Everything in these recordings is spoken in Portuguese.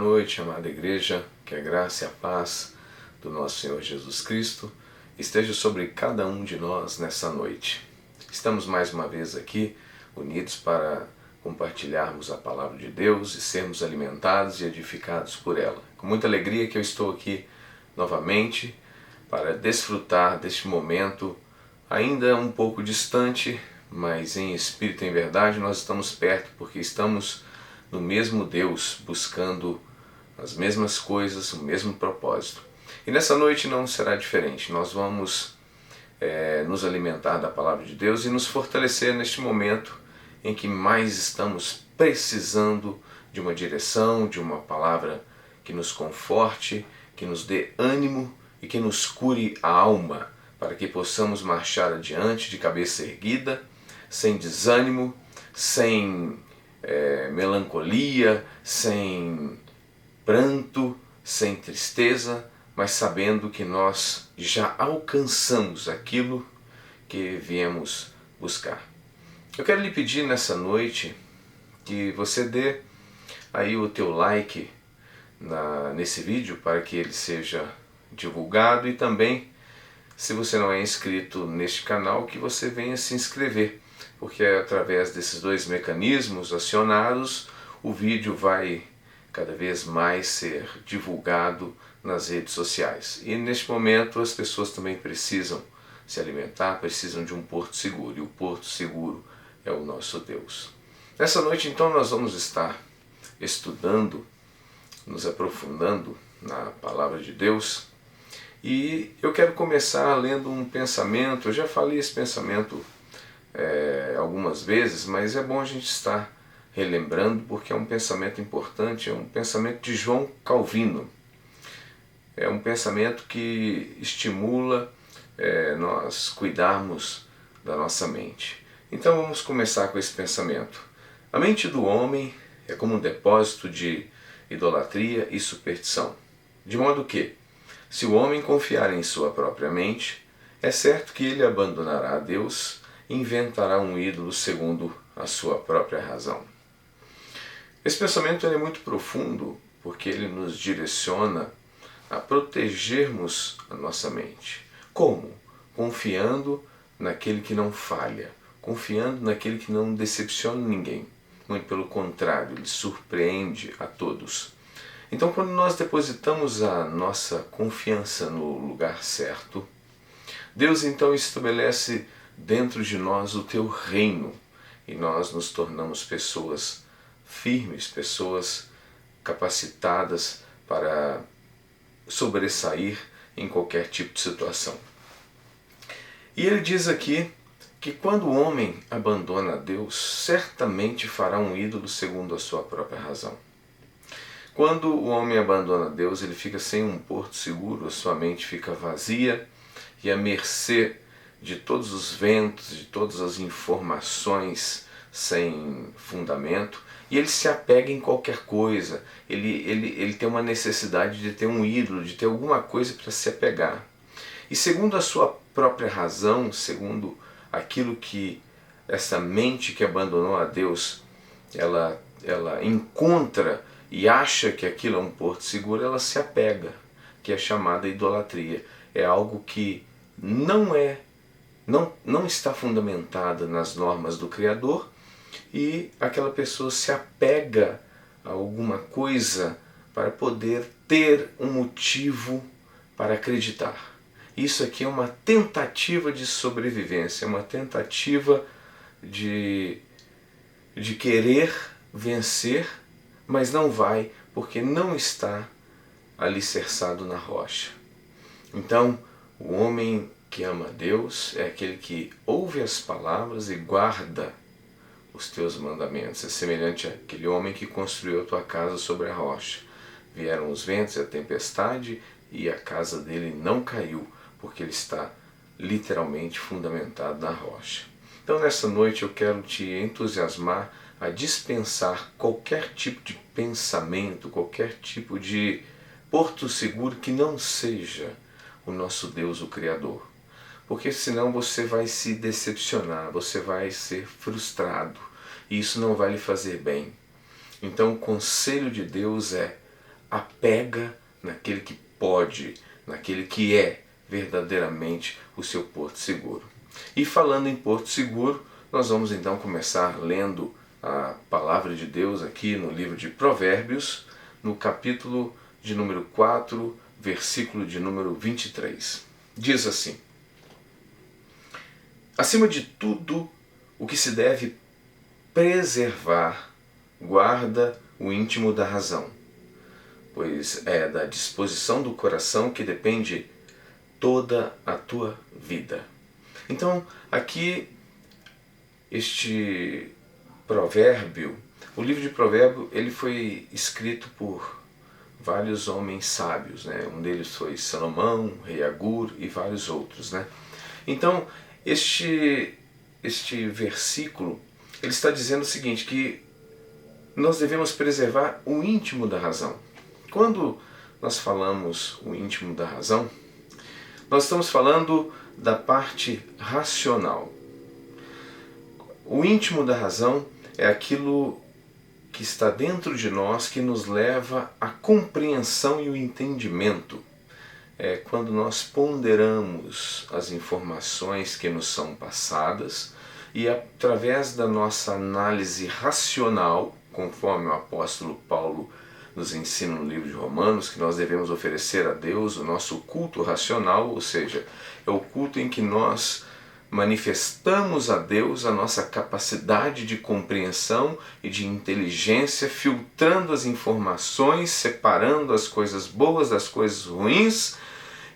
noite, amada igreja, que a graça e a paz do nosso Senhor Jesus Cristo esteja sobre cada um de nós nessa noite. Estamos mais uma vez aqui, unidos para compartilharmos a palavra de Deus e sermos alimentados e edificados por ela. Com muita alegria que eu estou aqui novamente para desfrutar deste momento, ainda um pouco distante, mas em espírito e em verdade nós estamos perto, porque estamos no mesmo Deus, buscando as mesmas coisas, o mesmo propósito. E nessa noite não será diferente. Nós vamos nos alimentar da palavra de Deus e nos fortalecer neste momento em que mais estamos precisando de uma direção, de uma palavra que nos conforte, que nos dê ânimo e que nos cure a alma, para que possamos marchar adiante de cabeça erguida, sem desânimo, sem melancolia, sem pranto, sem tristeza, mas sabendo que nós já alcançamos aquilo que viemos buscar. Eu quero lhe pedir nessa noite que você dê aí o teu like nesse vídeo para que ele seja divulgado e também, se você não é inscrito neste canal, que você venha se inscrever, porque através desses dois mecanismos acionados, o vídeo vai cada vez mais ser divulgado nas redes sociais. E neste momento as pessoas também precisam se alimentar, precisam de um porto seguro, e o porto seguro é o nosso Deus. Nessa noite então nós vamos estar estudando, nos aprofundando na palavra de Deus, e eu quero começar lendo um pensamento. Eu já falei esse pensamento algumas vezes, mas é bom a gente estar relembrando, porque é um pensamento importante, é um pensamento de João Calvino. É um pensamento que estimula nós cuidarmos da nossa mente. Então vamos começar com esse pensamento. A mente do homem é como um depósito de idolatria e superstição, de modo que, se o homem confiar em sua própria mente, é certo que ele abandonará a Deus e inventará um ídolo segundo a sua própria razão. Esse pensamento é muito profundo, porque ele nos direciona a protegermos a nossa mente. Como? Confiando naquele que não falha, confiando naquele que não decepciona ninguém. Muito pelo contrário, ele surpreende a todos. Então, quando nós depositamos a nossa confiança no lugar certo, Deus então estabelece dentro de nós o teu reino, e nós nos tornamos pessoas firmes, pessoas capacitadas para sobressair em qualquer tipo de situação. E ele diz aqui que quando o homem abandona Deus, certamente fará um ídolo segundo a sua própria razão. Quando o homem abandona Deus, ele fica sem um porto seguro, a sua mente fica vazia e à mercê de todos os ventos, de todas as informações sem fundamento, e ele se apega em qualquer coisa. Ele tem uma necessidade de ter um ídolo, de ter alguma coisa para se apegar. E segundo a sua própria razão, segundo aquilo que essa mente que abandonou a Deus, ela encontra e acha que aquilo é um porto seguro, ela se apega, que é chamada idolatria. É algo que não está fundamentada nas normas do Criador, e aquela pessoa se apega a alguma coisa para poder ter um motivo para acreditar. Isso aqui é uma tentativa de sobrevivência, é uma tentativa de querer vencer, mas não vai, porque não está alicerçado na rocha. Então, o homem que ama a Deus é aquele que ouve as palavras e guarda os teus mandamentos. É semelhante àquele homem que construiu a tua casa sobre a rocha. Vieram os ventos e a tempestade e a casa dele não caiu, porque ele está literalmente fundamentado na rocha. Então nessa noite eu quero te entusiasmar a dispensar qualquer tipo de pensamento, qualquer tipo de porto seguro que não seja o nosso Deus, o Criador. Porque senão você vai se decepcionar, você vai ser frustrado, e isso não vai lhe fazer bem. Então o conselho de Deus é: apega naquele que pode, naquele que é verdadeiramente o seu porto seguro. E falando em porto seguro, nós vamos então começar lendo a palavra de Deus aqui no livro de Provérbios, no capítulo de número 4, versículo de número 23. Diz assim: acima de tudo o que se deve preservar, guarda o íntimo da razão, pois é da disposição do coração que depende toda a tua vida. Então, aqui, este provérbio, o livro de Provérbio, ele foi escrito por vários homens sábios, né? Um deles foi Salomão, rei Agur e vários outros, né? Então, este versículo, ele está dizendo o seguinte, que nós devemos preservar o íntimo da razão. Quando nós falamos o íntimo da razão, nós estamos falando da parte racional. O íntimo da razão é aquilo que está dentro de nós, que nos leva à compreensão e o entendimento. É quando nós ponderamos as informações que nos são passadas e, através da nossa análise racional, conforme o apóstolo Paulo nos ensina no livro de Romanos, que nós devemos oferecer a Deus o nosso culto racional, ou seja, é o culto em que nós manifestamos a Deus a nossa capacidade de compreensão e de inteligência, filtrando as informações, separando as coisas boas das coisas ruins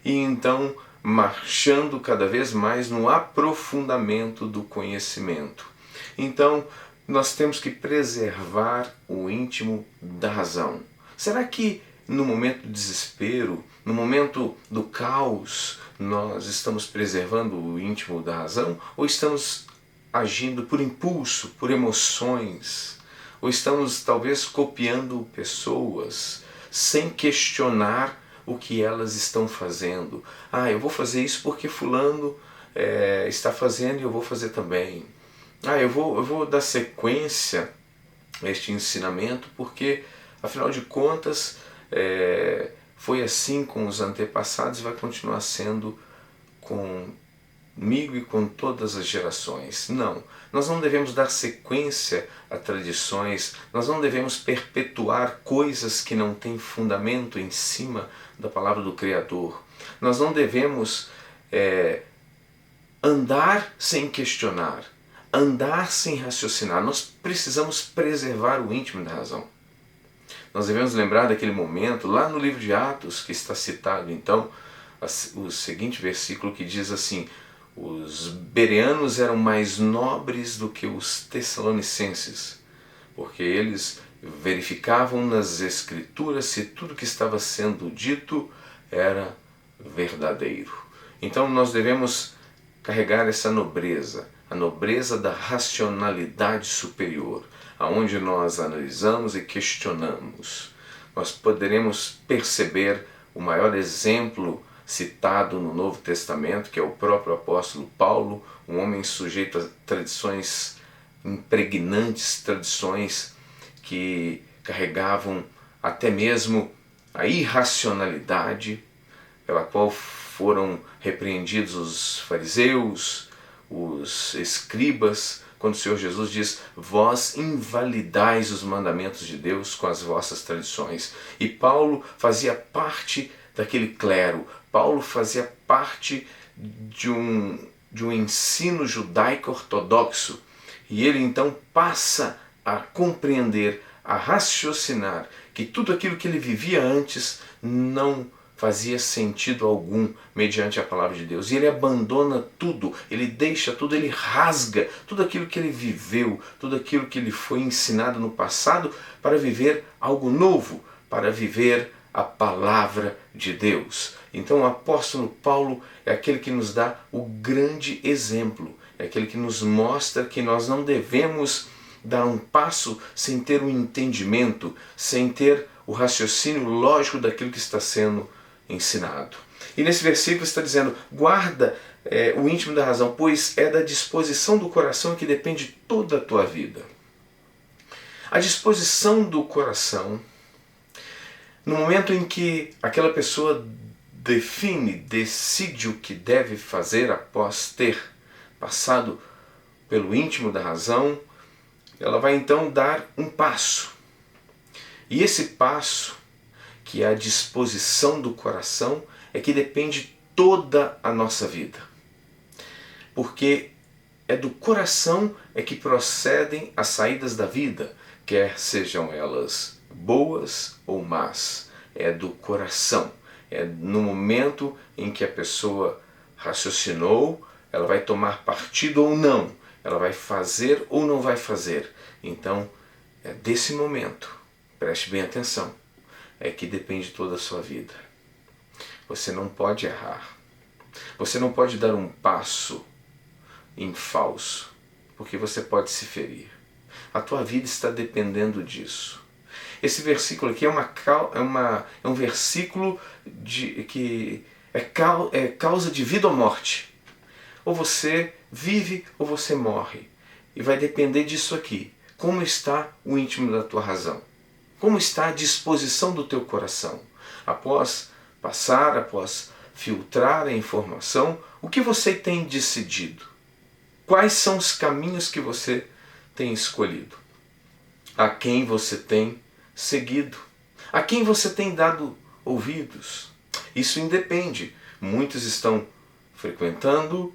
e então marchando cada vez mais no aprofundamento do conhecimento. Então, nós temos que preservar o íntimo da razão. Será que no momento do desespero, no momento do caos, nós estamos preservando o íntimo da razão? Ou estamos agindo por impulso, por emoções? Ou estamos talvez copiando pessoas sem questionar o que elas estão fazendo? Ah, eu vou fazer isso porque fulano está fazendo e eu vou fazer também. Ah, eu vou dar sequência a este ensinamento porque, afinal de contas, foi assim com os antepassados e vai continuar sendo comigo e com todas as gerações. Não, nós não devemos dar sequência a tradições, nós não devemos perpetuar coisas que não têm fundamento em cima da palavra do Criador. Nós não devemos andar sem questionar, andar sem raciocinar. Nós precisamos preservar o íntimo da razão. Nós devemos lembrar daquele momento, lá no livro de Atos, que está citado então, o seguinte versículo que diz assim: os bereanos eram mais nobres do que os tessalonicenses, porque eles verificavam nas escrituras se tudo que estava sendo dito era verdadeiro. Então nós devemos carregar essa nobreza, a nobreza da racionalidade superior, aonde nós analisamos e questionamos. Nós poderemos perceber o maior exemplo citado no Novo Testamento, que é o próprio apóstolo Paulo, um homem sujeito a tradições impregnantes, tradições que carregavam até mesmo a irracionalidade, pela qual foram repreendidos os fariseus, os escribas, quando o Senhor Jesus diz: vós invalidais os mandamentos de Deus com as vossas tradições. E Paulo fazia parte daquele clero, Paulo fazia parte de um ensino judaico ortodoxo, e ele então passa a compreender, a raciocinar que tudo aquilo que ele vivia antes não fazia sentido algum mediante a palavra de Deus. E ele abandona tudo, ele deixa tudo, ele rasga tudo aquilo que ele viveu, tudo aquilo que lhe foi ensinado no passado para viver algo novo, para viver a palavra de Deus. Então o apóstolo Paulo é aquele que nos dá o grande exemplo, é aquele que nos mostra que nós não devemos dar um passo sem ter um entendimento, sem ter o raciocínio lógico daquilo que está sendo ensinado. E nesse versículo está dizendo: guarda o íntimo da razão, pois é da disposição do coração que depende toda a tua vida. A disposição do coração No momento em que aquela pessoa decide o que deve fazer após ter passado pelo íntimo da razão, ela vai então dar um passo. E esse passo, que é a disposição do coração, é que depende toda a nossa vida. Porque é do coração é que procedem as saídas da vida, quer sejam elas boas ou más. É do coração. É no momento em que a pessoa raciocinou, ela vai tomar partido ou não, ela vai fazer ou não vai fazer. Então, é desse momento, preste bem atenção, é que depende toda a sua vida. Você não pode errar. Você não pode dar um passo em falso, porque você pode se ferir. A tua vida está dependendo disso. Esse versículo aqui é um versículo que é causa de vida ou morte. Ou você vive ou você morre. E vai depender disso aqui. Como está o íntimo da tua razão? Como está a disposição do teu coração? Após filtrar a informação, o que você tem decidido? Quais são os caminhos que você tem escolhido? A quem você tem seguido? A quem você tem dado ouvidos? Isso independe. Muitos estão frequentando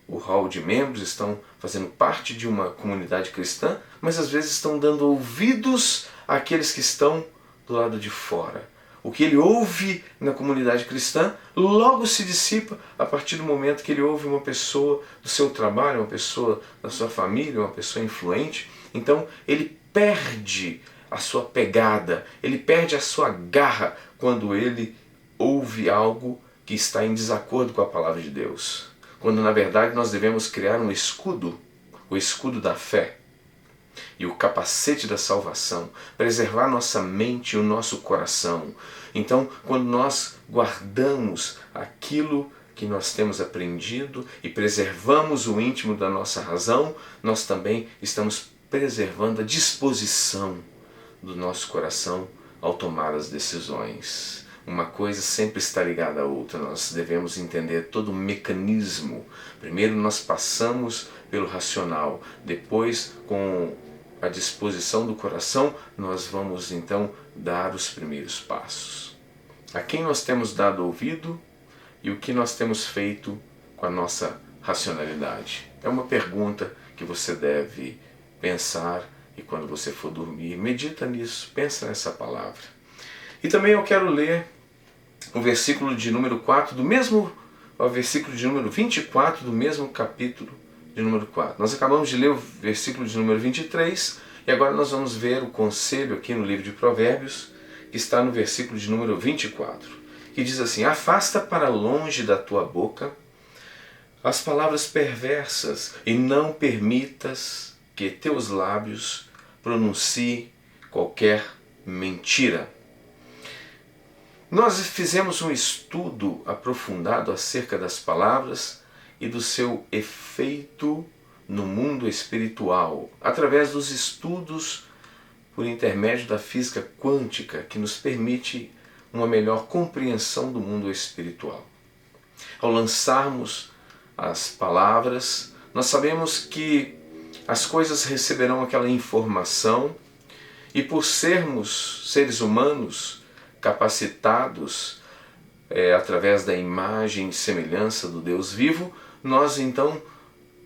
o hall de membros, estão fazendo parte de uma comunidade cristã, mas às vezes estão dando ouvidos àqueles que estão do lado de fora. O que ele ouve na comunidade cristã logo se dissipa a partir do momento que ele ouve uma pessoa do seu trabalho, uma pessoa da sua família, uma pessoa influente. Então ele perde a sua pegada, ele perde a sua garra quando ele ouve algo que está em desacordo com a palavra de Deus. Quando na verdade nós devemos criar um escudo, o escudo da fé e o capacete da salvação, preservar nossa mente e o nosso coração. Então, quando nós guardamos aquilo que nós temos aprendido e preservamos o íntimo da nossa razão, nós também estamos preservando a disposição do nosso coração ao tomar as decisões. Uma coisa sempre está ligada à outra, nós devemos entender todo o mecanismo. Primeiro nós passamos pelo racional, depois com a disposição do coração, nós vamos então dar os primeiros passos. A quem nós temos dado ouvido e o que nós temos feito com a nossa racionalidade? É uma pergunta que você deve pensar e quando você for dormir, medita nisso, pensa nessa palavra. E também eu quero ler o versículo de número 4 o versículo de número 24 do mesmo capítulo de número 4. Nós acabamos de ler o versículo de número 23 e agora nós vamos ver o conselho aqui no livro de Provérbios, que está no versículo de número 24, que diz assim: afasta para longe da tua boca as palavras perversas e não permitas que teus lábios pronunciem qualquer mentira. Nós fizemos um estudo aprofundado acerca das palavras e do seu efeito no mundo espiritual, através dos estudos por intermédio da física quântica, que nos permite uma melhor compreensão do mundo espiritual. Ao lançarmos as palavras, nós sabemos que as coisas receberão aquela informação e por sermos seres humanos capacitados através da imagem e semelhança do Deus vivo, nós então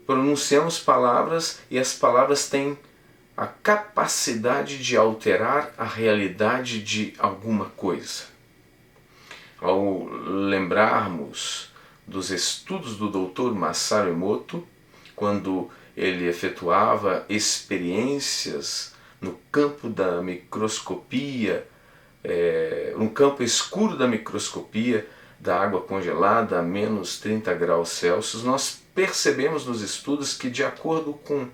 pronunciamos palavras e as palavras têm a capacidade de alterar a realidade de alguma coisa. Ao lembrarmos dos estudos do Dr. Masaru Emoto, quando ele efetuava experiências no campo da microscopia, no campo escuro da microscopia, da água congelada a menos 30 graus Celsius, nós percebemos nos estudos que, de acordo com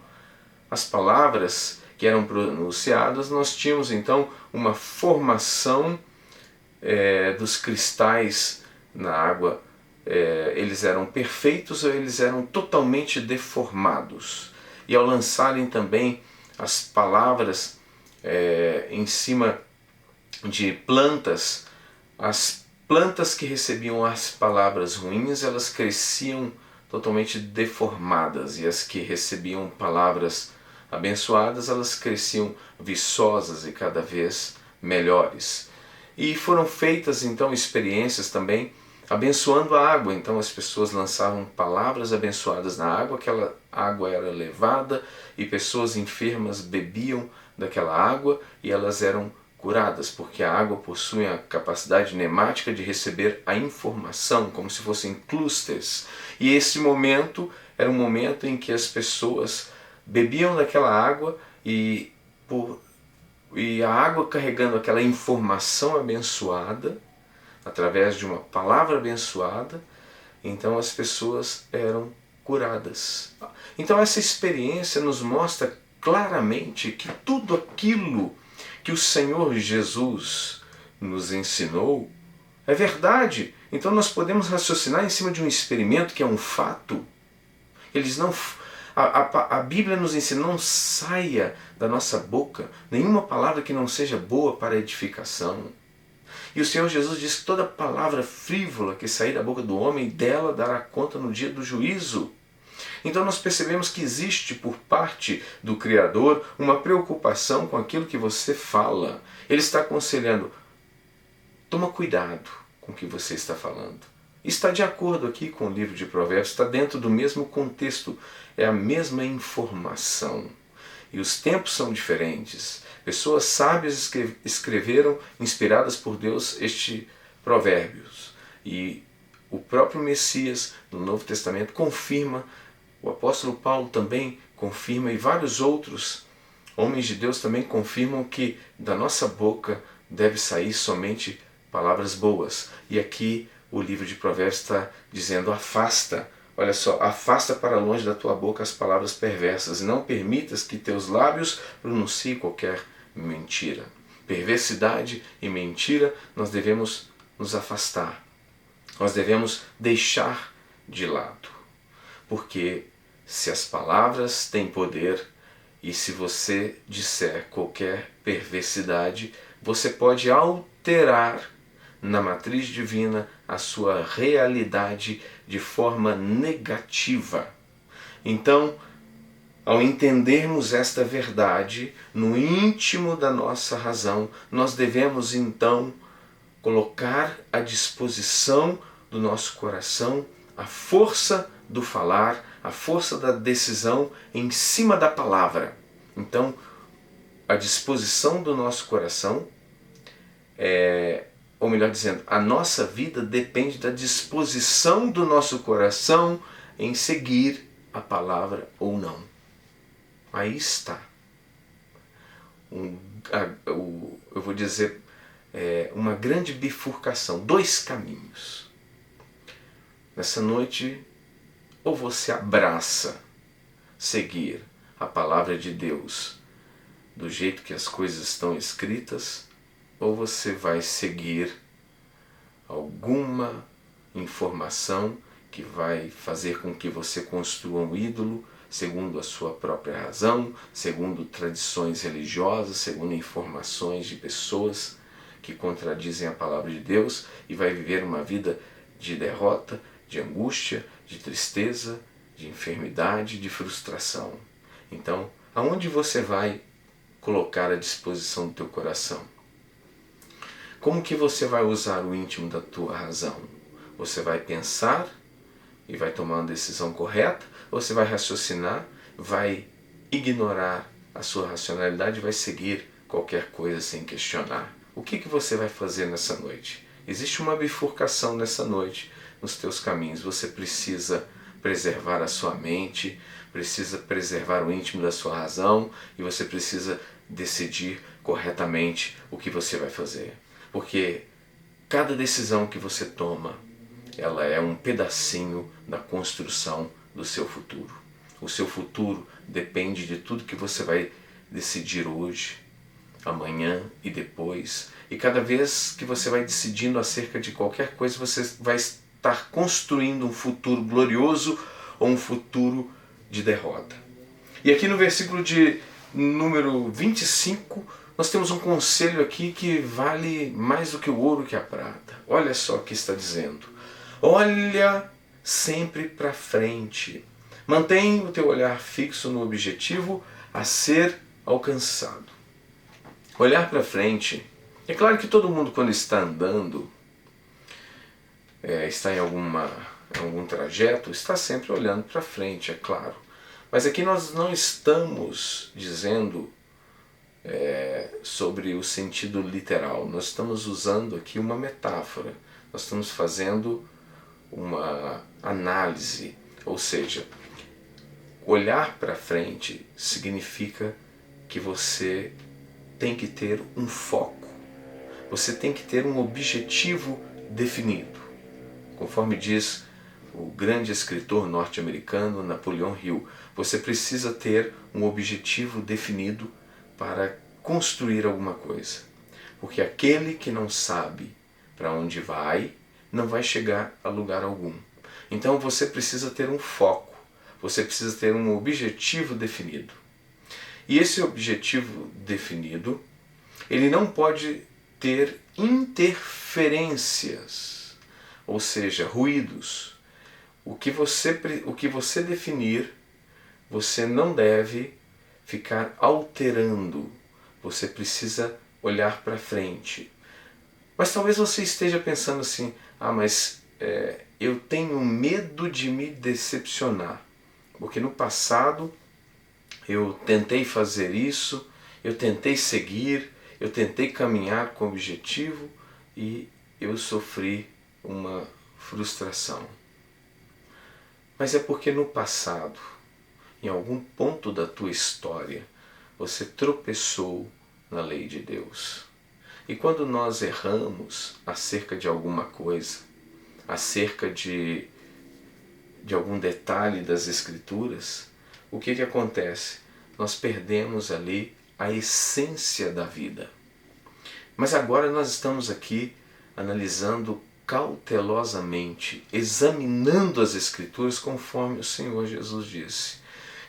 as palavras que eram pronunciadas, nós tínhamos então uma formação dos cristais na água. Eles eram perfeitos ou eles eram totalmente deformados. E ao lançarem também as palavras em cima de plantas, as plantas que recebiam as palavras ruins, elas cresciam totalmente deformadas, e as que recebiam palavras abençoadas, elas cresciam viçosas e cada vez melhores. E foram feitas então experiências também abençoando a água. Então as pessoas lançavam palavras abençoadas na água, aquela água era levada e pessoas enfermas bebiam daquela água e elas eram curadas, porque a água possui a capacidade nemática de receber a informação, como se fossem clusters. E esse momento era um momento em que as pessoas bebiam daquela água e a água carregando aquela informação abençoada, através de uma palavra abençoada, então as pessoas eram curadas. Então essa experiência nos mostra claramente que tudo aquilo que o Senhor Jesus nos ensinou é verdade. Então nós podemos raciocinar em cima de um experimento que é um fato. A Bíblia nos ensina, não saia da nossa boca nenhuma palavra que não seja boa para edificação. E o Senhor Jesus diz que toda palavra frívola que sair da boca do homem, dela dará conta no dia do juízo. Então nós percebemos que existe por parte do Criador uma preocupação com aquilo que você fala. Ele está aconselhando, toma cuidado com o que você está falando. Está de acordo aqui com o livro de Provérbios, está dentro do mesmo contexto, é a mesma informação. E os tempos são diferentes. Pessoas sábias escreveram, inspiradas por Deus, este Provérbios. E o próprio Messias, no Novo Testamento, confirma, o apóstolo Paulo também confirma, e vários outros homens de Deus também confirmam que da nossa boca deve sair somente palavras boas. E aqui o livro de Provérbios está dizendo, afasta, olha só, afasta para longe da tua boca as palavras perversas, e não permitas que teus lábios pronunciem qualquer mentira. Perversidade e mentira nós devemos nos afastar. Nós devemos deixar de lado. Porque se as palavras têm poder e se você disser qualquer perversidade, você pode alterar na matriz divina a sua realidade de forma negativa. Então, ao entendermos esta verdade no íntimo da nossa razão, nós devemos então colocar à disposição do nosso coração a força do falar, a força da decisão em cima da palavra. Então, a disposição do nosso coração, ou melhor dizendo, a nossa vida depende da disposição do nosso coração em seguir a palavra ou não. Aí está. Eu vou dizer, uma grande bifurcação, dois caminhos. Nessa noite, ou você abraça seguir a palavra de Deus do jeito que as coisas estão escritas, ou você vai seguir alguma informação que vai fazer com que você construa um ídolo segundo a sua própria razão, segundo tradições religiosas, segundo informações de pessoas que contradizem a palavra de Deus, e vai viver uma vida de derrota, de angústia, de tristeza, de enfermidade, de frustração. Então, aonde você vai colocar à disposição do teu coração? Como que você vai usar o íntimo da tua razão? Você vai pensar e vai tomar uma decisão correta? Ou você vai raciocinar, vai ignorar a sua racionalidade e vai seguir qualquer coisa sem questionar? O que você vai fazer nessa noite? Existe uma bifurcação nessa noite nos teus caminhos. Você precisa preservar a sua mente, precisa preservar o íntimo da sua razão, e você precisa decidir corretamente o que você vai fazer. Porque cada decisão que você toma, ela é um pedacinho da construção do seu futuro. O seu futuro depende de tudo que você vai decidir hoje, amanhã e depois. E cada vez que você vai decidindo acerca de qualquer coisa, você vai estar construindo um futuro glorioso ou um futuro de derrota. E aqui no versículo de número 25, nós temos um conselho aqui que vale mais do que o ouro que a prata. Olha só o que está dizendo. Olha sempre para frente. Mantém o teu olhar fixo no objetivo a ser alcançado. Olhar para frente. É claro que todo mundo, quando está andando, está em algum trajeto, está sempre olhando para frente, é claro. Mas aqui nós não estamos dizendo sobre o sentido literal. Nós estamos usando aqui uma metáfora. Nós estamos fazendo uma análise, ou seja, olhar para frente significa que você tem que ter um foco, você tem que ter um objetivo definido. Conforme diz o grande escritor norte-americano Napoleão Hill, você precisa ter um objetivo definido para construir alguma coisa. Porque aquele que não sabe para onde vai, não vai chegar a lugar algum. Então você precisa ter um foco, você precisa ter um objetivo definido. E esse objetivo definido, ele não pode ter interferências, ou seja, ruídos. O que você definir, você não deve ficar alterando. Você precisa olhar para frente. Mas talvez você esteja pensando assim, mas eu tenho medo de me decepcionar, porque no passado eu tentei fazer isso, eu tentei seguir, eu tentei caminhar com o objetivo e eu sofri uma frustração. Mas é porque no passado, em algum ponto da tua história, você tropeçou na lei de Deus. E quando nós erramos acerca de alguma coisa, acerca de algum detalhe das Escrituras, o que acontece? Nós perdemos ali a essência da vida. Mas agora nós estamos aqui analisando cautelosamente, examinando as Escrituras conforme o Senhor Jesus disse.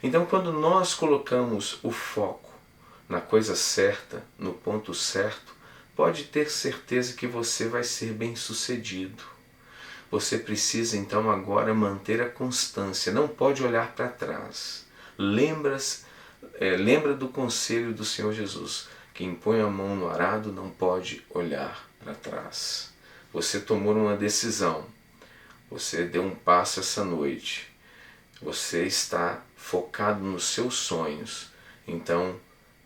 Então, quando nós colocamos o foco na coisa certa, no ponto certo, pode ter certeza que você vai ser bem-sucedido. Você precisa então agora manter a constância, não pode olhar para trás. Lembra do conselho do Senhor Jesus: quem põe a mão no arado não pode olhar para trás. Você tomou uma decisão, você deu um passo essa noite, você está focado nos seus sonhos, então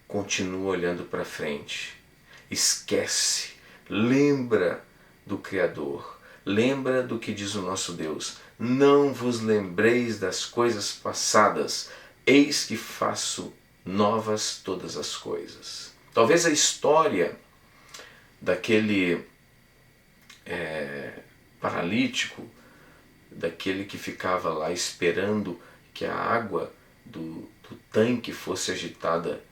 continua olhando para frente. Esquece, lembra do Criador, lembra do que diz o nosso Deus: não vos lembreis das coisas passadas, eis que faço novas todas as coisas. Talvez a história daquele paralítico, daquele que ficava lá esperando que a água do tanque fosse agitada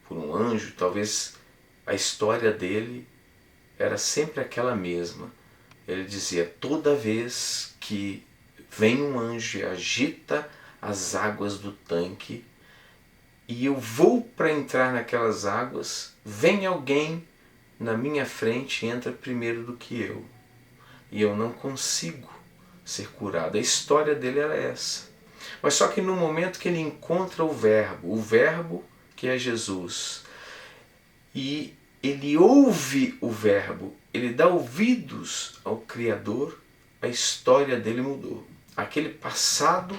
por um anjo, talvez a história dele era sempre aquela mesma. Ele dizia: toda vez que vem um anjo e agita as águas do tanque e eu vou para entrar naquelas águas, vem alguém na minha frente e entra primeiro do que eu. E eu não consigo ser curado. A história dele era essa. Mas só que no momento que ele encontra o Verbo que é Jesus, e ele ouve o Verbo, ele dá ouvidos ao Criador, a história dele mudou. Aquele passado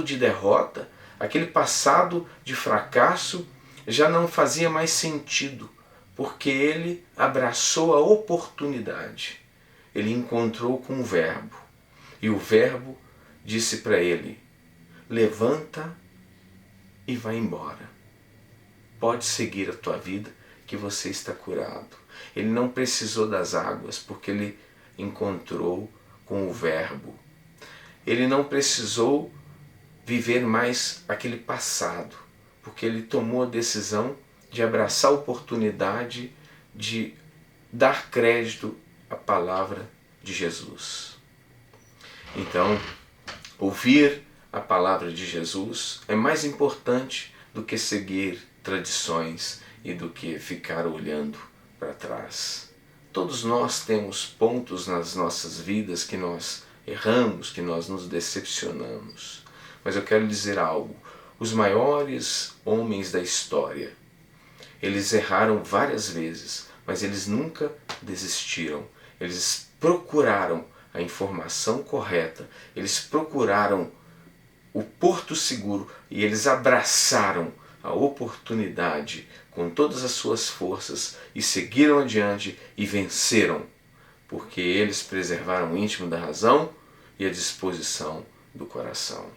de derrota, aquele passado de fracasso já não fazia mais sentido, porque ele abraçou a oportunidade. Ele encontrou com o Verbo, e o Verbo disse para ele: levanta e vai embora. Pode seguir a tua vida que você está curado. Ele não precisou das águas porque ele encontrou com o Verbo. Ele não precisou viver mais aquele passado, porque ele tomou a decisão de abraçar a oportunidade de dar crédito à palavra de Jesus. Então, ouvir a palavra de Jesus é mais importante do que seguir tradições e do que ficar olhando para trás. Todos nós temos pontos nas nossas vidas que nós erramos, que nós nos decepcionamos. Mas eu quero dizer algo: os maiores homens da história, eles erraram várias vezes, mas eles nunca desistiram. Eles procuraram a informação correta, eles procuraram o porto seguro e eles abraçaram a oportunidade com todas as suas forças e seguiram adiante e venceram, porque eles preservaram o íntimo da razão e a disposição do coração.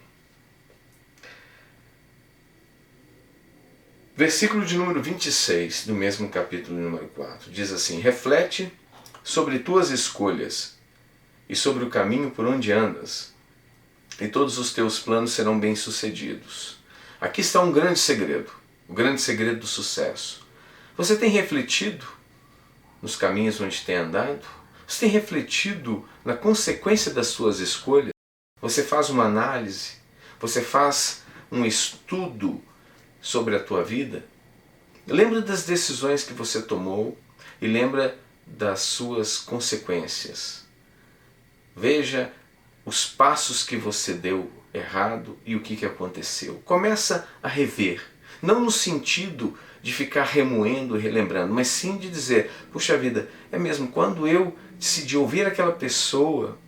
Versículo de número 26 do mesmo capítulo número 4 diz assim: reflete sobre tuas escolhas e sobre o caminho por onde andas, e todos os teus planos serão bem-sucedidos. Aqui está um grande segredo, o grande segredo do sucesso. Você tem refletido nos caminhos onde tem andado? Você tem refletido na consequência das suas escolhas? Você faz uma análise? Você faz um estudo sobre a tua vida? Lembra das decisões que você tomou e lembra das suas consequências. Veja os passos que você deu errado e o que aconteceu. Começa a rever, não no sentido de ficar remoendo e relembrando, mas sim de dizer: puxa vida, é mesmo, quando eu decidi ouvir aquela pessoa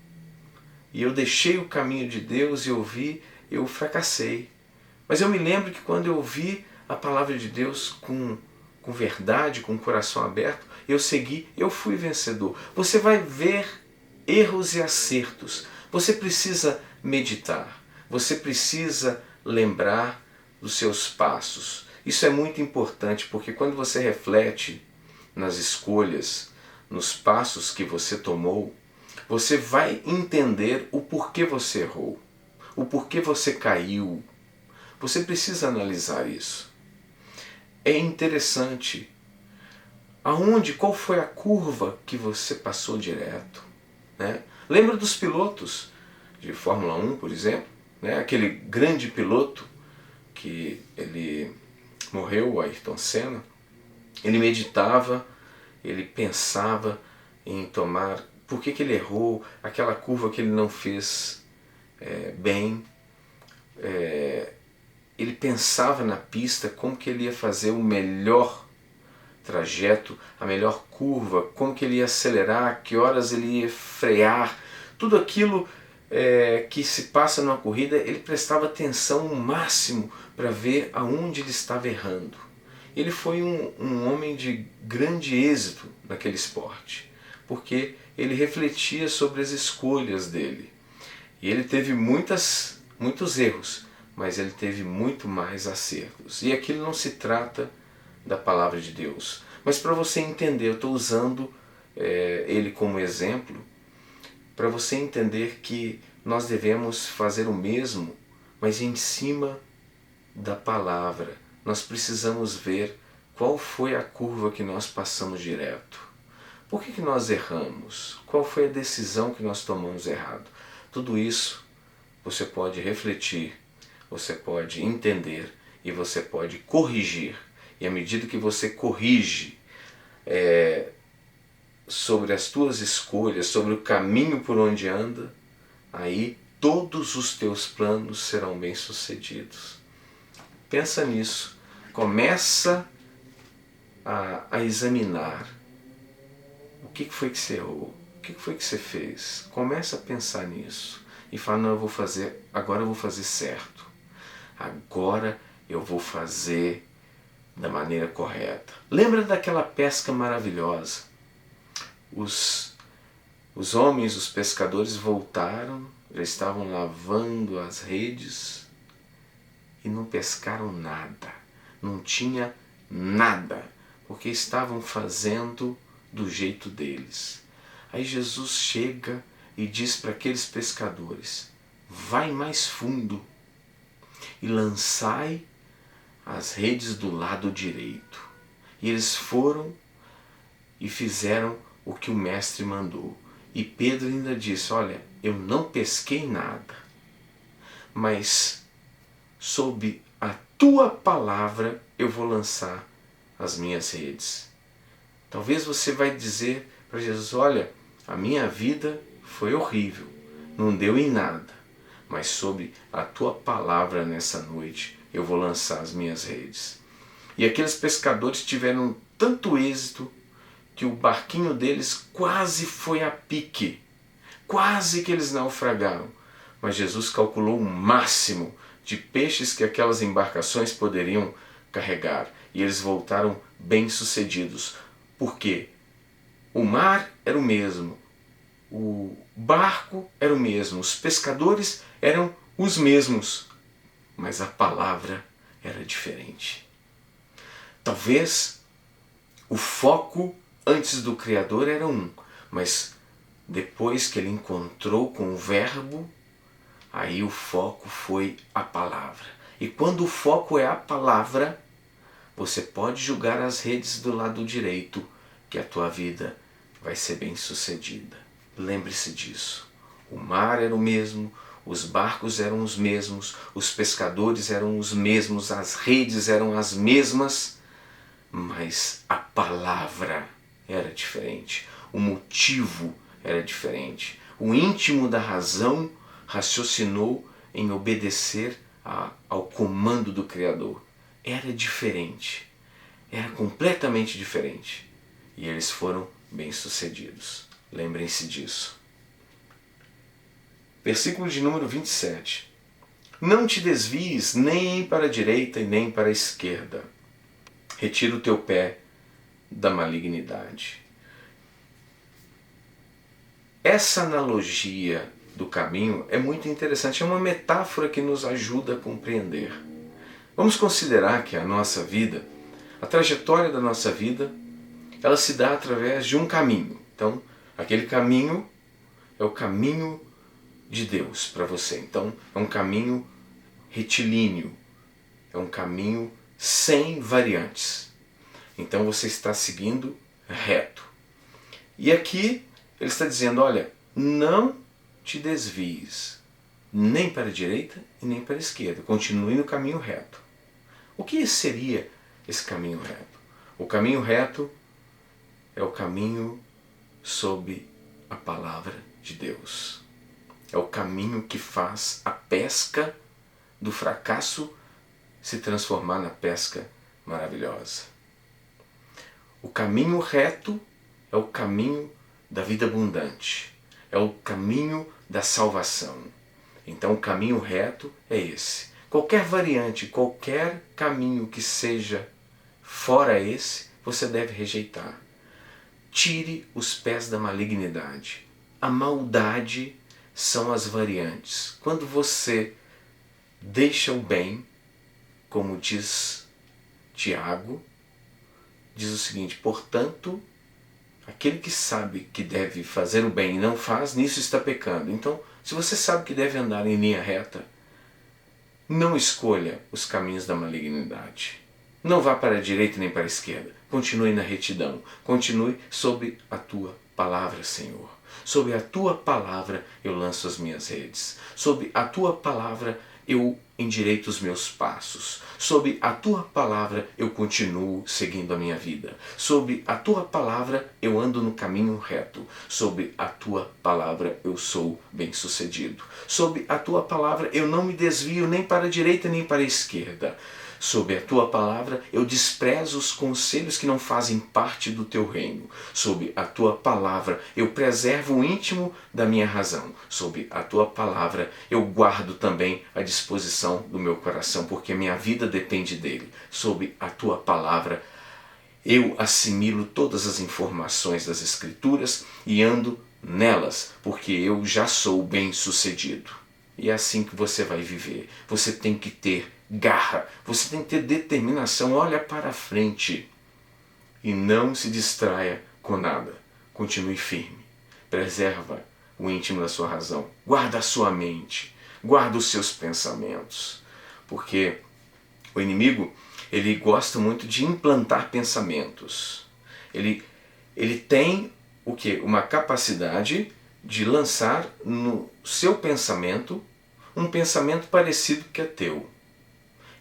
e eu deixei o caminho de Deus e ouvi, eu fracassei. Mas eu me lembro que quando eu ouvi a palavra de Deus com verdade, com o coração aberto, eu segui, eu fui vencedor. Você vai ver erros e acertos. Você precisa meditar, você precisa lembrar dos seus passos. Isso é muito importante, porque quando você reflete nas escolhas, nos passos que você tomou, você vai entender o porquê você errou, o porquê você caiu. Você precisa analisar isso. É interessante qual foi a curva que você passou direto, né? Lembra dos pilotos de Fórmula 1, por exemplo, né? Aquele grande piloto que ele morreu, o Ayrton Senna. Ele meditava, ele pensava em tomar, por que ele errou, aquela curva que ele não fez bem. Ele pensava na pista, como que ele ia fazer o melhor trajeto, a melhor curva, como que ele ia acelerar, que horas ele ia frear. Tudo aquilo que se passa numa corrida, ele prestava atenção ao máximo para ver aonde ele estava errando. Ele foi um homem de grande êxito naquele esporte, porque ele refletia sobre as escolhas dele. E ele teve muitos erros, mas ele teve muito mais acertos. E aquilo não se trata da palavra de Deus. Mas para você entender, eu estou usando ele como exemplo, para você entender que nós devemos fazer o mesmo, mas em cima da palavra. Nós precisamos ver qual foi a curva que nós passamos direto. Por que nós erramos? Qual foi a decisão que nós tomamos errado? Tudo isso você pode refletir, você pode entender e você pode corrigir. E à medida que você corrige sobre as tuas escolhas, sobre o caminho por onde anda, aí todos os teus planos serão bem-sucedidos. Pensa nisso. Começa a examinar o que foi que você errou, o que foi que você fez. Começa a pensar nisso e fala: não, agora eu vou fazer certo. Agora eu vou fazer da maneira correta. Lembra daquela pesca maravilhosa? Os homens, os pescadores voltaram, já estavam lavando as redes e não pescaram nada. Não tinha nada, porque estavam fazendo do jeito deles. Aí Jesus chega e diz para aqueles pescadores: vai mais fundo e lançai as redes do lado direito. E eles foram e fizeram o que o mestre mandou. E Pedro ainda disse: olha, eu não pesquei nada, mas sob a tua palavra eu vou lançar as minhas redes. Talvez você vai dizer para Jesus, olha, a minha vida foi horrível, não deu em nada, mas sob a tua palavra nessa noite eu vou lançar as minhas redes. E aqueles pescadores tiveram tanto êxito que o barquinho deles quase foi a pique, quase que eles naufragaram. Mas Jesus calculou o máximo de peixes que aquelas embarcações poderiam carregar e eles voltaram bem-sucedidos. Por quê? O mar era o mesmo, o barco era o mesmo, os pescadores eram os mesmos, mas a palavra era diferente. Talvez o foco antes do Criador era um, mas depois que ele encontrou com o Verbo, aí o foco foi a palavra. E quando o foco é a palavra, você pode julgar as redes do lado direito, que a tua vida vai ser bem sucedida. Lembre-se disso. O mar era o mesmo, os barcos eram os mesmos, os pescadores eram os mesmos, as redes eram as mesmas, mas a palavra era diferente, o motivo era diferente. O íntimo da razão raciocinou em obedecer ao comando do Criador. Era diferente, era completamente diferente. E eles foram bem-sucedidos. Lembrem-se disso. Versículo de número 27. Não te desvies nem para a direita e nem para a esquerda. Retira o teu pé da malignidade. Essa analogia do caminho é muito interessante, é uma metáfora que nos ajuda a compreender. Vamos considerar que a nossa vida, a trajetória da nossa vida, ela se dá através de um caminho. Então, aquele caminho é o caminho de Deus para você. Então, é um caminho retilíneo, é um caminho sem variantes. Então, você está seguindo reto. E aqui ele está dizendo, olha, não te desvies nem para a direita e nem para a esquerda. Continue no caminho reto. O que seria esse caminho reto? O caminho reto é o caminho sob a palavra de Deus. É o caminho que faz a pesca do fracasso se transformar na pesca maravilhosa. O caminho reto é o caminho da vida abundante. É o caminho da salvação. Então o caminho reto é esse. Qualquer variante, qualquer caminho que seja fora esse, você deve rejeitar. Tire os pés da malignidade. A maldade são as variantes. Quando você deixa o bem, como diz Tiago, diz o seguinte, portanto, aquele que sabe que deve fazer o bem e não faz, nisso está pecando. Então, se você sabe que deve andar em linha reta, não escolha os caminhos da malignidade. Não vá para a direita nem para a esquerda. Continue na retidão. Continue sob a tua palavra, Senhor. Sob a tua palavra eu lanço as minhas redes. Sob a tua palavra eu endireito os meus passos. Sob a tua palavra eu continuo seguindo a minha vida. Sob a tua palavra eu ando no caminho reto. Sob a tua palavra eu sou bem-sucedido. Sob a tua palavra eu não me desvio nem para a direita nem para a esquerda. Sob a tua palavra eu desprezo os conselhos que não fazem parte do teu reino. Sob a tua palavra eu preservo o íntimo da minha razão. Sob a tua palavra eu guardo também a disposição do meu coração, porque minha vida depende dele. Sob a tua palavra eu assimilo todas as informações das Escrituras e ando nelas, porque eu já sou bem-sucedido. E é assim que você vai viver. Você tem que ter garra, você tem que ter determinação, olha para frente e não se distraia com nada. Continue firme, preserva o íntimo da sua razão, guarda a sua mente, guarda os seus pensamentos, porque o inimigo, ele gosta muito de implantar pensamentos. Ele tem o quê? Uma capacidade de lançar no seu pensamento um pensamento parecido que é teu.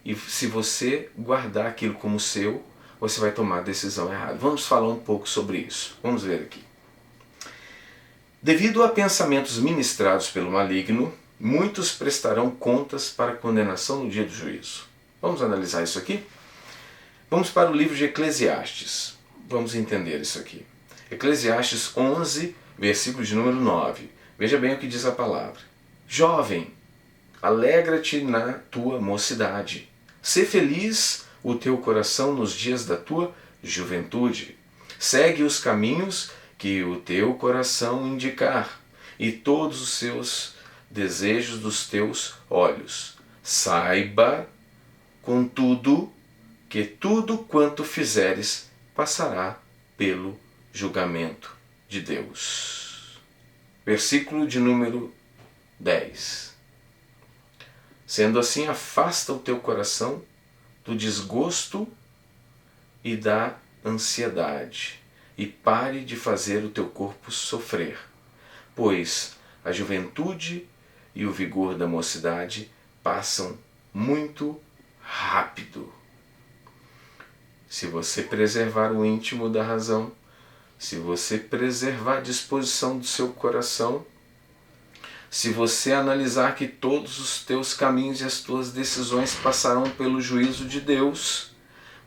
E se você guardar aquilo como seu, você vai tomar a decisão errada. Vamos falar um pouco sobre isso. Vamos ver aqui. Devido a pensamentos ministrados pelo maligno, muitos prestarão contas para a condenação no dia do juízo. Vamos analisar isso aqui? Vamos para o livro de Eclesiastes. Vamos entender isso aqui. Eclesiastes 11, versículo de número 9. Veja bem o que diz a palavra. Jovem, alegra-te na tua mocidade. Sê feliz o teu coração nos dias da tua juventude. Segue os caminhos que o teu coração indicar, e todos os seus desejos dos teus olhos. Saiba, contudo, que tudo quanto fizeres passará pelo julgamento de Deus. Versículo de número 10. Sendo assim, afasta o teu coração do desgosto e da ansiedade, e pare de fazer o teu corpo sofrer, pois a juventude e o vigor da mocidade passam muito rápido. Se você preservar o íntimo da razão, se você preservar a disposição do seu coração, se você analisar que todos os teus caminhos e as tuas decisões passarão pelo juízo de Deus,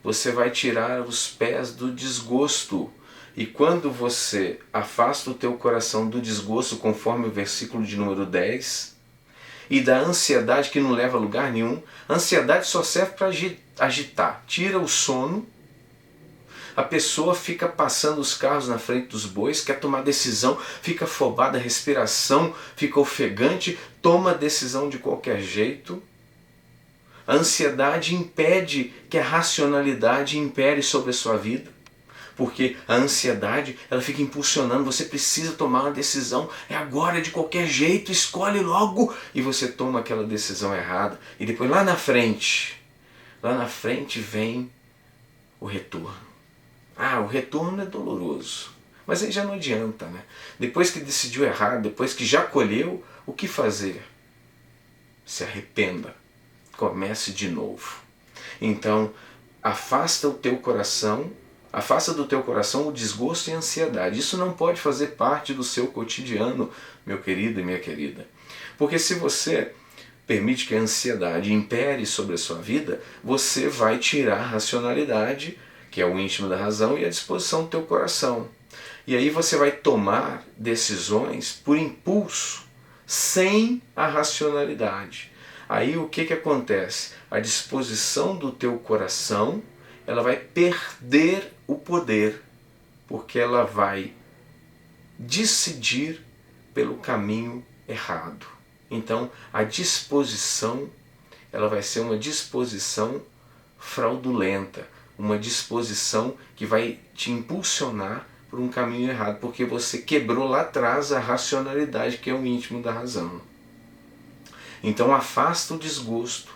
você vai tirar os pés do desgosto. E quando você afasta o teu coração do desgosto, conforme o versículo de número 10, e da ansiedade que não leva a lugar nenhum, a ansiedade só serve para agitar, tira o sono, a pessoa fica passando os carros na frente dos bois, quer tomar decisão, fica afobada, a respiração fica ofegante, toma decisão de qualquer jeito. A ansiedade impede que a racionalidade impere sobre a sua vida, porque a ansiedade ela fica impulsionando, você precisa tomar uma decisão, é agora, de qualquer jeito, escolhe logo, e você toma aquela decisão errada, e depois lá na frente vem o retorno. O retorno é doloroso, mas aí já não adianta, né? Depois que decidiu errado, depois que já colheu, o que fazer? Se arrependa, comece de novo. Então, afasta do teu coração o desgosto e a ansiedade. Isso não pode fazer parte do seu cotidiano, meu querido e minha querida. Porque se você permite que a ansiedade impere sobre a sua vida, você vai tirar a racionalidade, que é o íntimo da razão, e a disposição do teu coração. E aí você vai tomar decisões por impulso, sem a racionalidade. Aí o que acontece? A disposição do teu coração, ela vai perder o poder, porque ela vai decidir pelo caminho errado. Então a disposição, ela vai ser uma disposição fraudulenta, uma disposição que vai te impulsionar por um caminho errado, porque você quebrou lá atrás a racionalidade, que é o íntimo da razão. Então afasta o desgosto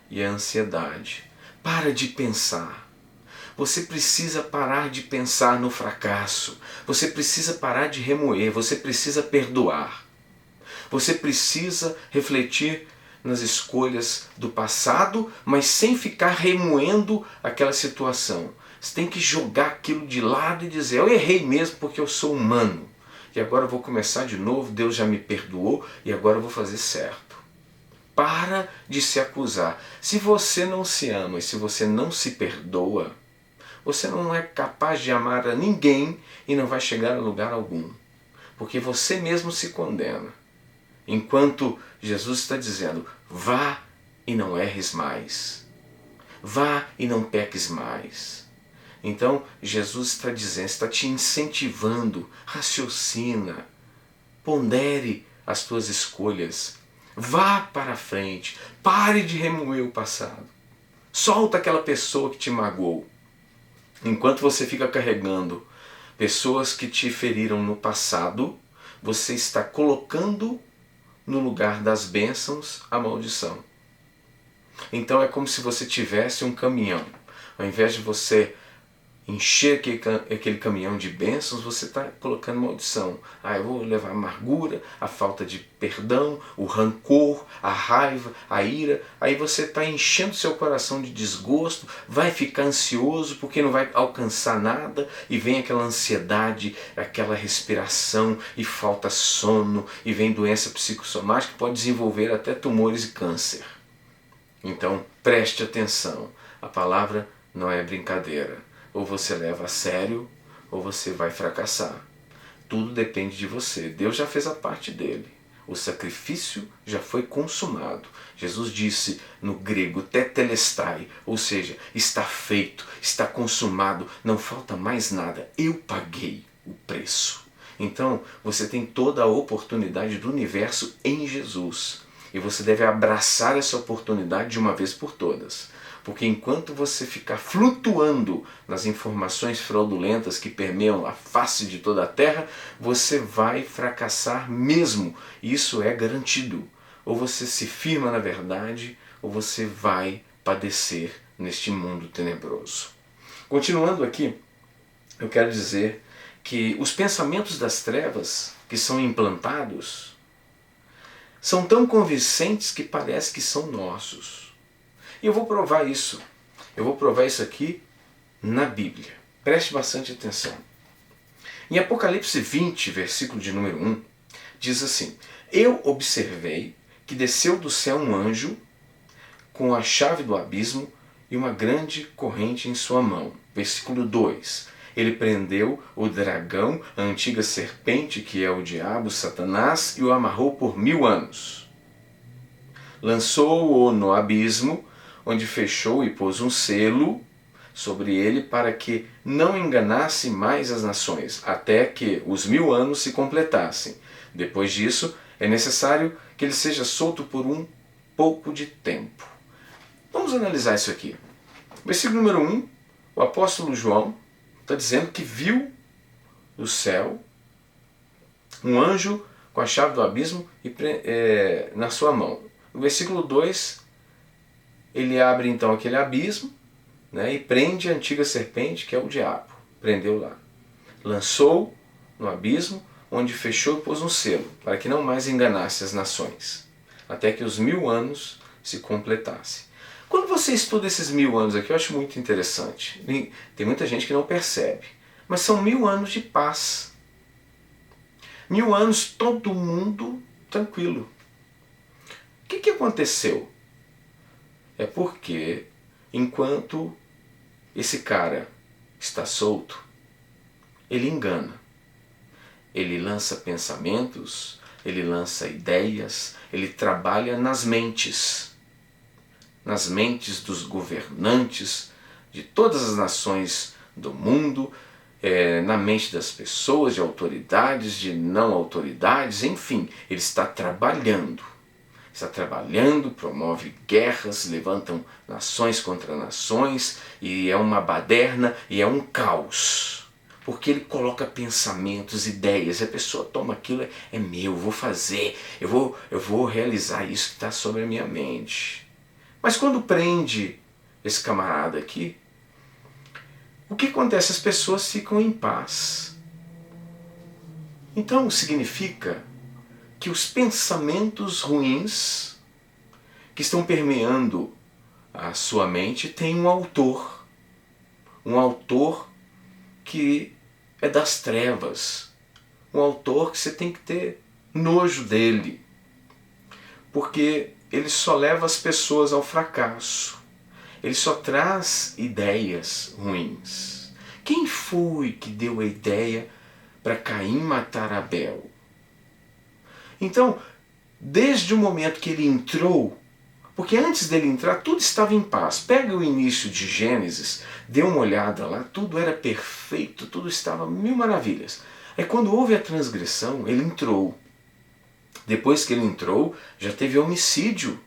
e a ansiedade. Para de pensar. Você precisa parar de pensar no fracasso. Você precisa parar de remoer. Você precisa perdoar. Você precisa refletir nas escolhas do passado, mas sem ficar remoendo aquela situação. Você tem que jogar aquilo de lado e dizer, eu errei mesmo porque eu sou humano. E agora eu vou começar de novo, Deus já me perdoou e agora eu vou fazer certo. Para de se acusar. Se você não se ama e se você não se perdoa, você não é capaz de amar a ninguém e não vai chegar a lugar algum. Porque você mesmo se condena. Enquanto Jesus está dizendo, vá e não erres mais. Vá e não peques mais. Então Jesus está dizendo, está te incentivando, raciocina, pondere as tuas escolhas. Vá para frente, pare de remoer o passado. Solta aquela pessoa que te magoou. Enquanto você fica carregando pessoas que te feriram no passado, você está colocando no lugar das bênçãos a maldição. Então é como se você tivesse um caminhão. Ao invés de você encher aquele caminhão de bênçãos, você está colocando maldição. Eu vou levar a amargura, a falta de perdão, o rancor, a raiva, a ira. Aí você está enchendo seu coração de desgosto, vai ficar ansioso porque não vai alcançar nada, e vem aquela ansiedade, aquela respiração, e falta sono, e vem doença psicossomática que pode desenvolver até tumores e câncer. Então preste atenção, a palavra não é brincadeira. Ou você leva a sério, ou você vai fracassar. Tudo depende de você. Deus já fez a parte dele. O sacrifício já foi consumado. Jesus disse no grego tetelestai, ou seja, está feito, está consumado, não falta mais nada. Eu paguei o preço. Então você tem toda a oportunidade do universo em Jesus. E você deve abraçar essa oportunidade de uma vez por todas. Porque enquanto você ficar flutuando nas informações fraudulentas que permeiam a face de toda a terra, você vai fracassar mesmo. Isso é garantido. Ou você se firma na verdade, ou você vai padecer neste mundo tenebroso. Continuando aqui, eu quero dizer que os pensamentos das trevas que são implantados são tão convincentes que parece que são nossos. E eu vou provar isso. Eu vou provar isso aqui na Bíblia. Preste bastante atenção. Em Apocalipse 20, versículo de número 1, diz assim: Eu observei que desceu do céu um anjo com a chave do abismo e uma grande corrente em sua mão. Versículo 2. Ele prendeu o dragão, a antiga serpente, que é o diabo, Satanás, e o amarrou por 1000 anos. Lançou-o no abismo, onde fechou e pôs um selo sobre ele para que não enganasse mais as nações, até que os 1000 anos se completassem. Depois disso, é necessário que ele seja solto por um pouco de tempo. Vamos analisar isso aqui. Versículo número 1, o apóstolo João está dizendo que viu do céu um anjo com a chave do abismo na sua mão. No versículo 2, ele abre então aquele abismo, né, e prende a antiga serpente, que é o diabo. Prendeu lá. Lançou no abismo, onde fechou e pôs um selo, para que não mais enganasse as nações, até que os 1000 anos se completassem. Quando você estuda esses 1000 anos aqui, eu acho muito interessante. Tem muita gente que não percebe, mas são 1000 anos de paz. 1000 anos todo mundo tranquilo. O que aconteceu? É porque, enquanto esse cara está solto, ele engana. Ele lança pensamentos, ele lança ideias, ele trabalha nas mentes dos governantes de todas as nações do mundo, na mente das pessoas, de autoridades, de não autoridades, enfim, ele está trabalhando. Está trabalhando, promove guerras, levantam nações contra nações, e é uma baderna e é um caos. Porque ele coloca pensamentos, ideias, e a pessoa toma aquilo, é meu, vou fazer, eu vou realizar isso que está sobre a minha mente. Mas quando prende esse camarada aqui, o que acontece? As pessoas ficam em paz. Então significa que os pensamentos ruins que estão permeando a sua mente têm um autor que é das trevas, um autor que você tem que ter nojo dele, porque ele só leva as pessoas ao fracasso, ele só traz ideias ruins. Quem foi que deu a ideia para Caim matar Abel? Então, desde o momento que ele entrou, porque antes dele entrar tudo estava em paz. Pega o início de Gênesis, dê uma olhada lá, tudo era perfeito, tudo estava mil maravilhas. Aí quando houve a transgressão, ele entrou. Depois que ele entrou, já teve homicídio.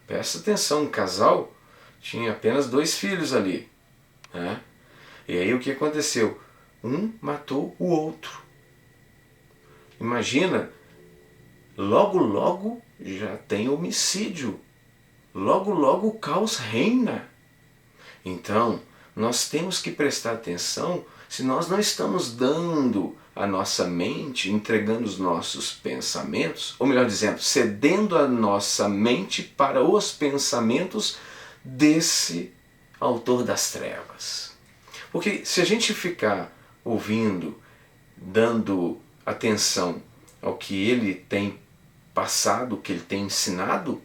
Presta atenção, um casal tinha apenas 2 filhos ali, né? E aí o que aconteceu? Um matou o outro. Imagina, logo já tem homicídio. Logo o caos reina. Então, nós temos que prestar atenção se nós não estamos dando a nossa mente, entregando os nossos pensamentos, ou melhor dizendo, cedendo a nossa mente para os pensamentos desse autor das trevas. Porque se a gente ficar ouvindo, dando atenção ao que ele tem passado, o que ele tem ensinado,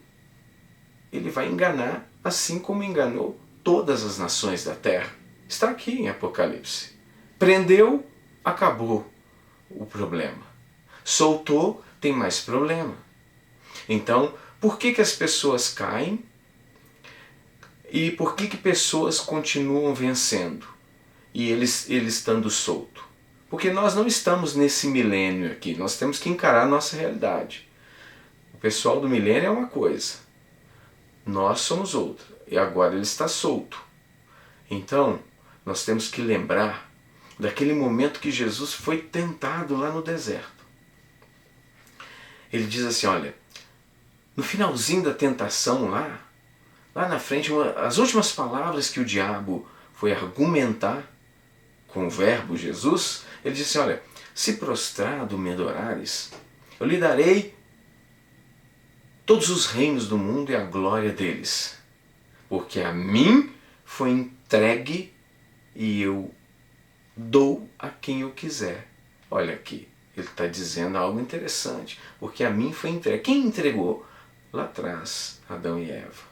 ele vai enganar assim como enganou todas as nações da terra. Está aqui em Apocalipse. Prendeu, acabou o problema. Soltou, tem mais problema. Então, por que as pessoas caem e por que pessoas continuam vencendo e eles estando solto? Porque nós não estamos nesse milênio aqui, nós temos que encarar a nossa realidade. O pessoal do milênio é uma coisa, nós somos outra, e agora ele está solto. Então, nós temos que lembrar daquele momento que Jesus foi tentado lá no deserto. Ele diz assim, olha, no finalzinho da tentação lá na frente, as últimas palavras que o diabo foi argumentar com o verbo Jesus, ele disse, olha, se prostrado me adorares, eu lhe darei todos os reinos do mundo e a glória deles, porque a mim foi entregue e eu dou a quem eu quiser. Olha aqui, ele está dizendo algo interessante, porque a mim foi entregue. Quem entregou? Lá atrás, Adão e Eva.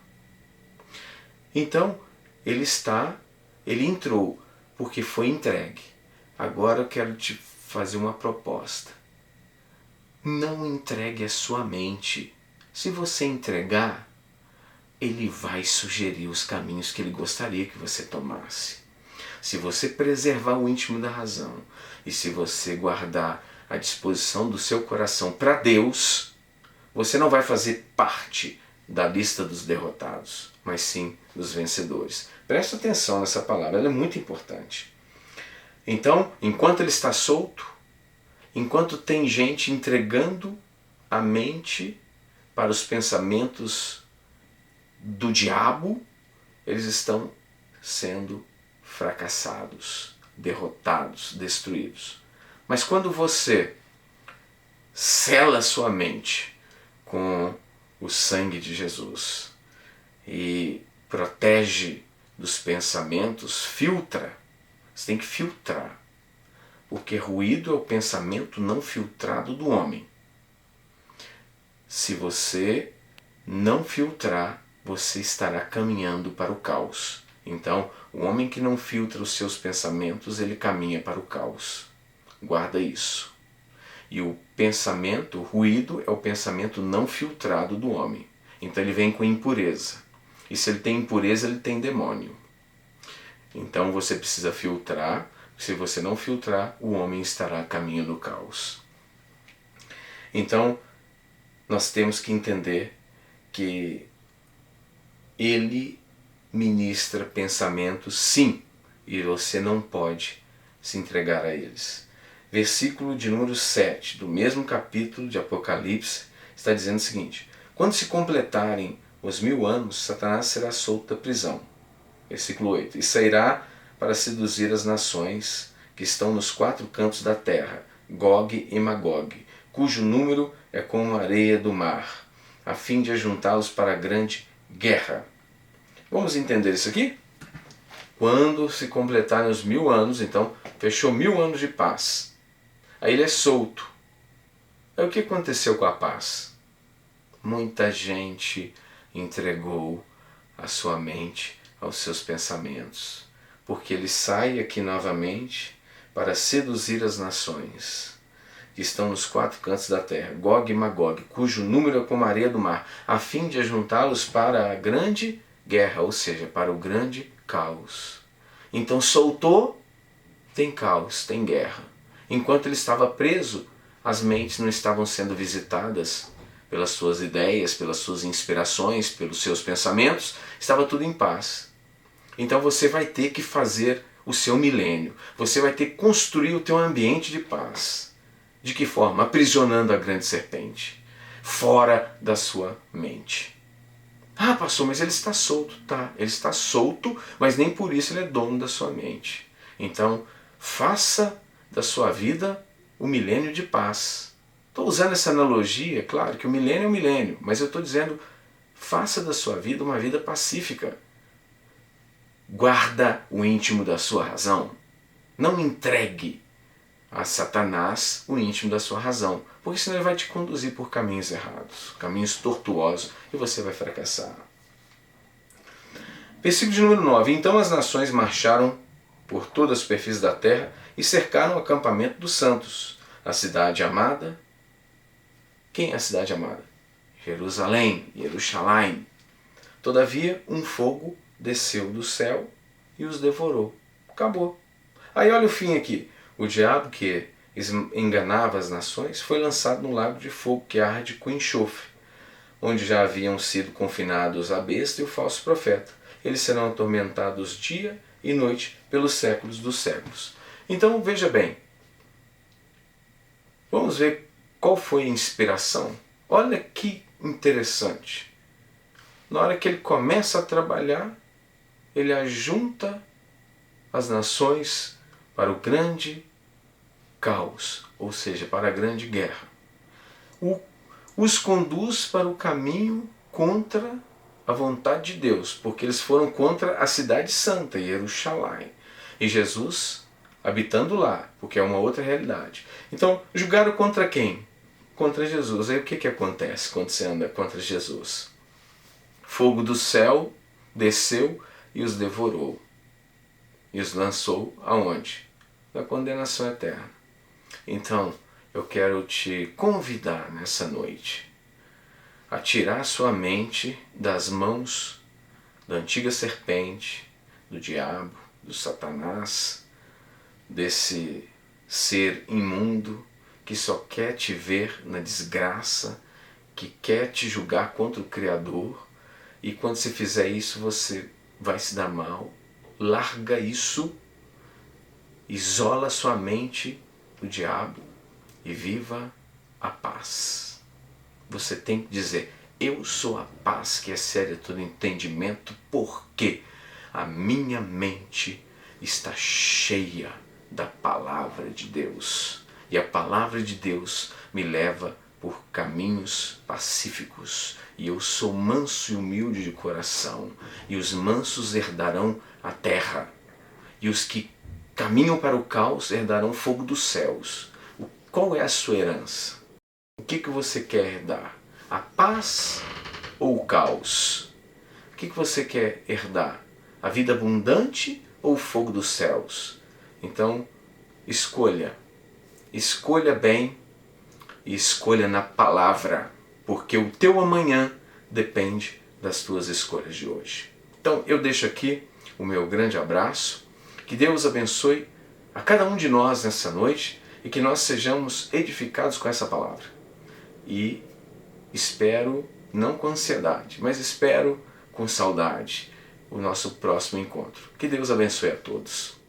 Então, ele entrou, porque foi entregue. Agora eu quero te fazer uma proposta. Não entregue a sua mente. Se você entregar, ele vai sugerir os caminhos que ele gostaria que você tomasse. Se você preservar o íntimo da razão e se você guardar a disposição do seu coração para Deus, você não vai fazer parte da lista dos derrotados, mas sim dos vencedores. Presta atenção nessa palavra, ela é muito importante. Então, enquanto ele está solto, enquanto tem gente entregando a mente para os pensamentos do diabo, eles estão sendo fracassados, derrotados, destruídos. Mas quando você sela sua mente com o sangue de Jesus e protege dos pensamentos, filtra. Você tem que filtrar, porque ruído é o pensamento não filtrado do homem. Se você não filtrar, você estará caminhando para o caos. Então, o homem que não filtra os seus pensamentos, ele caminha para o caos. Guarda isso. E o pensamento, o ruído, é o pensamento não filtrado do homem. Então ele vem com impureza. E se ele tem impureza, ele tem demônio. Então você precisa filtrar. Se você não filtrar, o homem estará a caminho do caos. Então, nós temos que entender que ele ministra pensamentos, sim, e você não pode se entregar a eles. Versículo de número 7, do mesmo capítulo de Apocalipse, está dizendo o seguinte: quando se completarem os 1000 anos, Satanás será solto da prisão. Versículo 8, e sairá para seduzir as nações que estão nos 4 cantos da terra, Gog e Magog, cujo número é como a areia do mar, a fim de ajuntá-los para a grande guerra. Vamos entender isso aqui? Quando se completarem os 1000 anos, então fechou 1000 anos de paz. Aí ele é solto. Aí o que aconteceu com a paz? Muita gente entregou a sua mente aos seus pensamentos, porque ele sai aqui novamente para seduzir as nações que estão nos 4 cantos da terra, Gog e Magog, cujo número é como a areia do mar, a fim de ajuntá-los para a grande guerra, ou seja, para o grande caos. Então soltou, tem caos, tem guerra. Enquanto ele estava preso, as mentes não estavam sendo visitadas pelas suas ideias, pelas suas inspirações, pelos seus pensamentos, estava tudo em paz. Então você vai ter que fazer o seu milênio, você vai ter que construir o teu ambiente de paz. De que forma? Aprisionando a grande serpente, fora da sua mente. Ah, pastor, mas ele está solto. Tá, ele está solto, mas nem por isso ele é dono da sua mente. Então, faça da sua vida o milênio de paz. Estou usando essa analogia, claro que o milênio é o milênio, mas eu estou dizendo, faça da sua vida uma vida pacífica. Guarda o íntimo da sua razão. Não entregue a Satanás o íntimo da sua razão, porque senão ele vai te conduzir por caminhos errados, caminhos tortuosos, e você vai fracassar. Versículo de número 9. Então as nações marcharam por toda a superfície da terra e cercaram o acampamento dos santos, a cidade amada. Quem é a cidade amada? Jerusalém, Jerusalém. Todavia um fogo desceu do céu e os devorou. Acabou. Aí olha o fim aqui. O diabo que enganava as nações foi lançado no lago de fogo que arde com enxofre, onde já haviam sido confinados a besta e o falso profeta. Eles serão atormentados dia e noite pelos séculos dos séculos. Então veja bem, vamos ver qual foi a inspiração. Olha que interessante. Na hora que ele começa a trabalhar, ele ajunta as nações para o grande caos, ou seja, para a grande guerra. Os conduz para o caminho contra a vontade de Deus, porque eles foram contra a cidade santa, Jerusalém. E Jesus habitando lá, porque é uma outra realidade. Então, julgaram contra quem? Contra Jesus. Aí o que acontece quando você anda contra Jesus? Fogo do céu desceu e os devorou. E os lançou aonde? Na condenação eterna. Então, eu quero te convidar nessa noite a tirar sua mente das mãos da antiga serpente, do diabo, do Satanás, desse ser imundo que só quer te ver na desgraça, que quer te julgar contra o Criador, e quando você fizer isso você vai se dar mal. Larga isso, isola sua mente do diabo e viva a paz. Você tem que dizer, eu sou a paz que excede todo entendimento, porque a minha mente está cheia da palavra de Deus. E a palavra de Deus me leva por caminhos pacíficos. E eu sou manso e humilde de coração. E os mansos herdarão a terra. E os que caminham para o caos herdarão fogo dos céus. Qual é a sua herança? O que você quer herdar? A paz ou o caos? O que você quer herdar? A vida abundante ou o fogo dos céus? Então, escolha. Escolha bem e escolha na palavra, porque o teu amanhã depende das tuas escolhas de hoje. Então, eu deixo aqui o meu grande abraço. Que Deus abençoe a cada um de nós nessa noite e que nós sejamos edificados com essa palavra. E espero, não com ansiedade, mas espero com saudade, o nosso próximo encontro. Que Deus abençoe a todos.